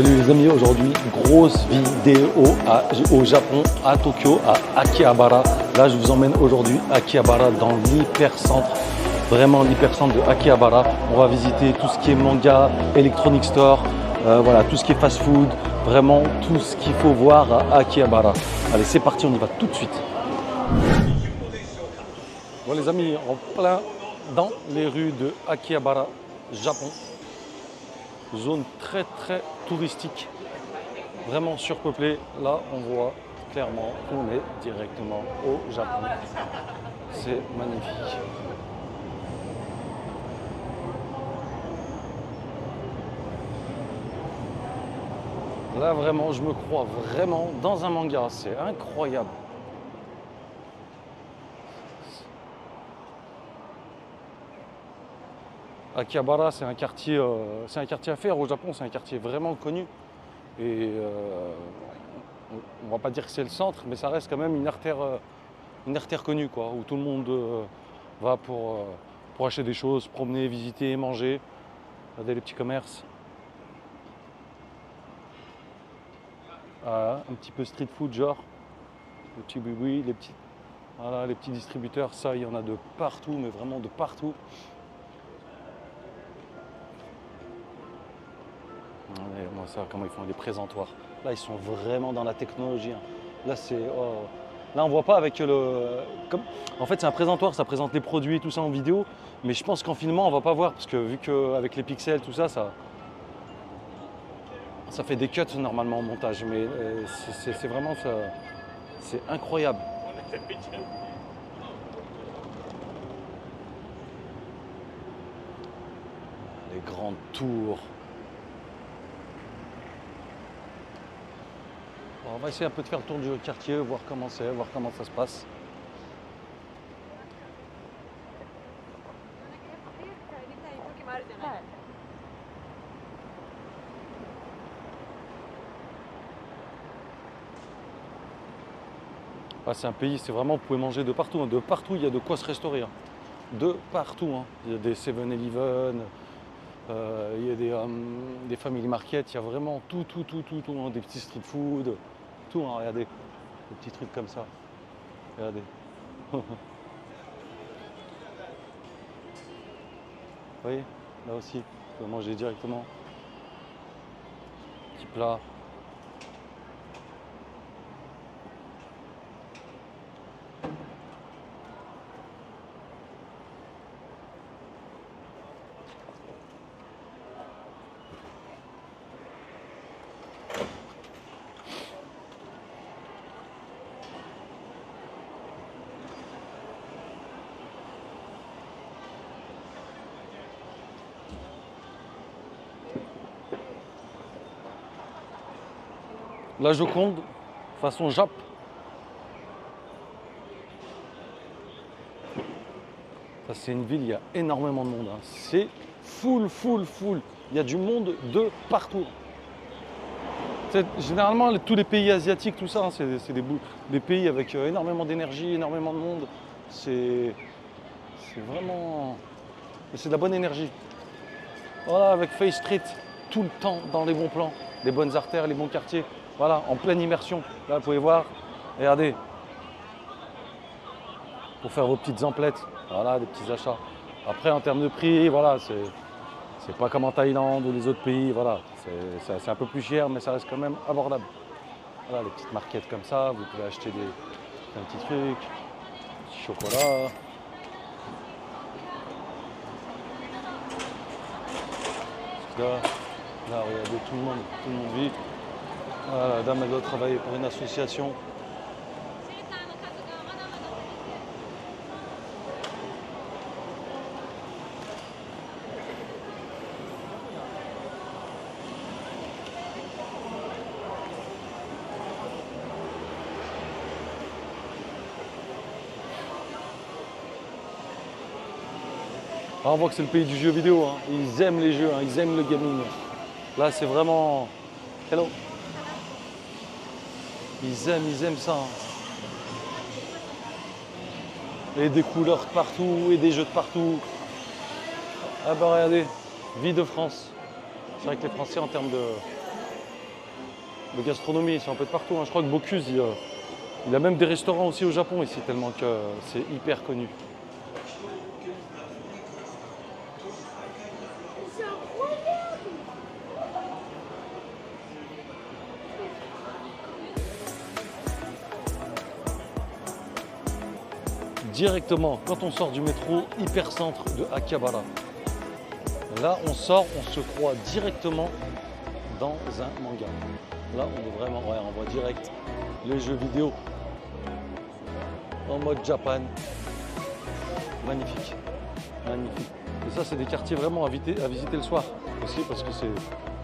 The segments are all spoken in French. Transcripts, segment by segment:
Salut les amis, aujourd'hui grosse vidéo au Japon, à Tokyo, à Akihabara. Là je vous emmène aujourd'hui à Akihabara dans l'hypercentre, vraiment l'hypercentre de Akihabara. On va visiter tout ce qui est manga, electronic store, voilà, tout ce qui est fast food, vraiment tout ce qu'il faut voir à Akihabara. Allez c'est parti, on y va tout de suite. Bon les amis, en plein dans les rues de Akihabara, Japon. Zone très touristique, vraiment surpeuplée. Là on voit clairement qu'on est directement au Japon. C'est magnifique. Là vraiment je me crois vraiment dans un manga, c'est incroyable. Akihabara, c'est un quartier à faire au Japon, c'est un quartier vraiment connu. Et on va pas dire que c'est le centre, mais ça reste quand même une artère connue, quoi, où tout le monde va pour acheter des choses, promener, visiter, manger. Regardez les petits commerces. Voilà, un petit peu street food genre. Les petits boui-boui, voilà, les petits distributeurs, ça il y en a de partout, mais vraiment de partout. Moi ça, comment ils font les présentoirs. Là ils sont vraiment dans la technologie. Là c'est, là on voit pas avec en fait c'est un présentoir, ça présente les produits tout ça en vidéo, mais je pense qu'en filmant on va pas voir parce que vu qu'avec les pixels tout ça, ça fait des cuts normalement au montage, mais c'est vraiment ça, c'est incroyable. Les grandes tours. On va essayer un peu de faire le tour du quartier, voir comment c'est, voir comment ça se passe. Ah, c'est un pays, c'est vraiment, vous pouvez manger de partout. De partout, il y a de quoi se restaurer. De partout. Il y a des 7-Eleven, il y a des family market, il y a vraiment tout. Des petits street food, tout. Regardez, des petits trucs comme ça. Regardez. Vous voyez, là aussi, vous pouvez manger directement. Petit plat. La Joconde, façon Jap. Ça c'est une ville, il y a énormément de monde. C'est full. Il y a du monde de partout. Généralement, tous les pays asiatiques, tout ça, c'est des pays avec énormément d'énergie, énormément de monde. C'est vraiment... C'est de la bonne énergie. Voilà, avec Face Street, tout le temps dans les bons plans, les bonnes artères, les bons quartiers. Voilà, en pleine immersion. Là, vous pouvez voir, regardez. Pour faire vos petites emplettes, voilà, des petits achats. Après, en termes de prix, voilà, c'est pas comme en Thaïlande ou les autres pays, voilà. C'est un peu plus cher, mais ça reste quand même abordable. Voilà, les petites marquettes comme ça, vous pouvez acheter un petit truc, un petit chocolat. Là, regardez, tout le monde vit. Voilà, la dame, elle doit travailler pour une association. Alors, on voit que c'est le pays du jeu vidéo. Ils aiment les jeux, ils aiment le gaming. Là, c'est vraiment... Hello. Ils aiment ça. Et des couleurs de partout, et des jeux de partout. Ah bah regardez, vie de France. C'est vrai que les Français en termes de gastronomie, ils sont un peu de partout. Hein. Je crois que Bocuse, il a même des restaurants aussi au Japon ici, tellement que c'est hyper connu. Directement, quand on sort du métro hypercentre de Akihabara, là on sort, on se croit directement dans un manga. Là on est vraiment, ouais, on voit direct les jeux vidéo en mode Japan. Magnifique, magnifique. Et ça c'est des quartiers vraiment à visiter le soir aussi parce que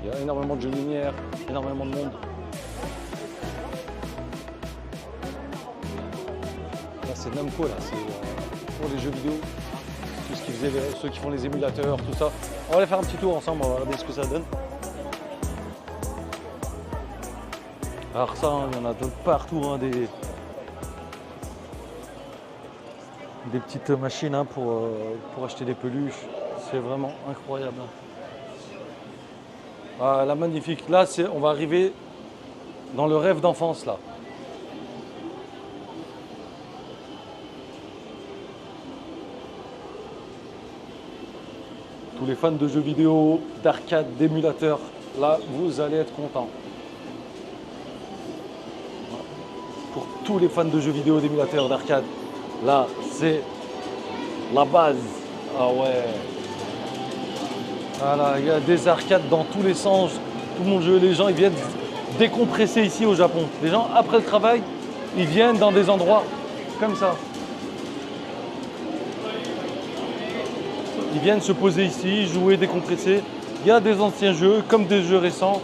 il y a énormément de jeux de lumière, énormément de monde. C'est Namco là, c'est pour les jeux vidéo, tout ce qu'ils faisaient, ceux qui font les émulateurs, tout ça. On va aller faire un petit tour ensemble, on va regarder ce que ça donne. Alors ça, il y en a de partout, hein, des petites machines hein, pour acheter des peluches. C'est vraiment incroyable. Ah, là, magnifique. Là, on va arriver dans le rêve d'enfance là. Tous les fans de jeux vidéo, d'arcade, d'émulateurs, là, vous allez être contents. Pour tous les fans de jeux vidéo, d'émulateurs, d'arcade, là, c'est la base. Ah ouais. Voilà, il y a des arcades dans tous les sens. Tout le monde joue. Les gens, ils viennent décompresser ici au Japon. Les gens, après le travail, ils viennent dans des endroits comme ça. Ils viennent se poser ici, jouer, décompresser. Il y a des anciens jeux comme des jeux récents.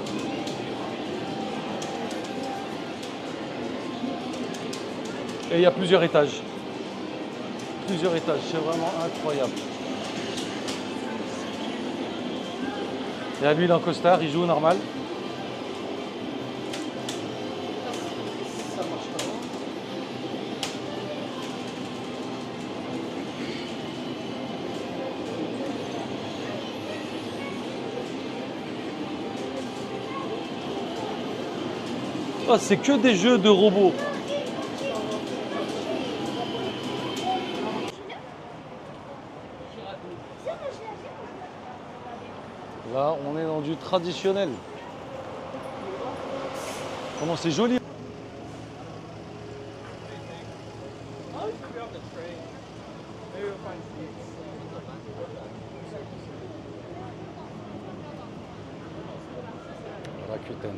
Et il y a plusieurs étages. Plusieurs étages, c'est vraiment incroyable. Et à lui, il est en costard, il joue normal. Oh, c'est que des jeux de robots. Là, on est dans du traditionnel. Comment c'est joli. Rakuten.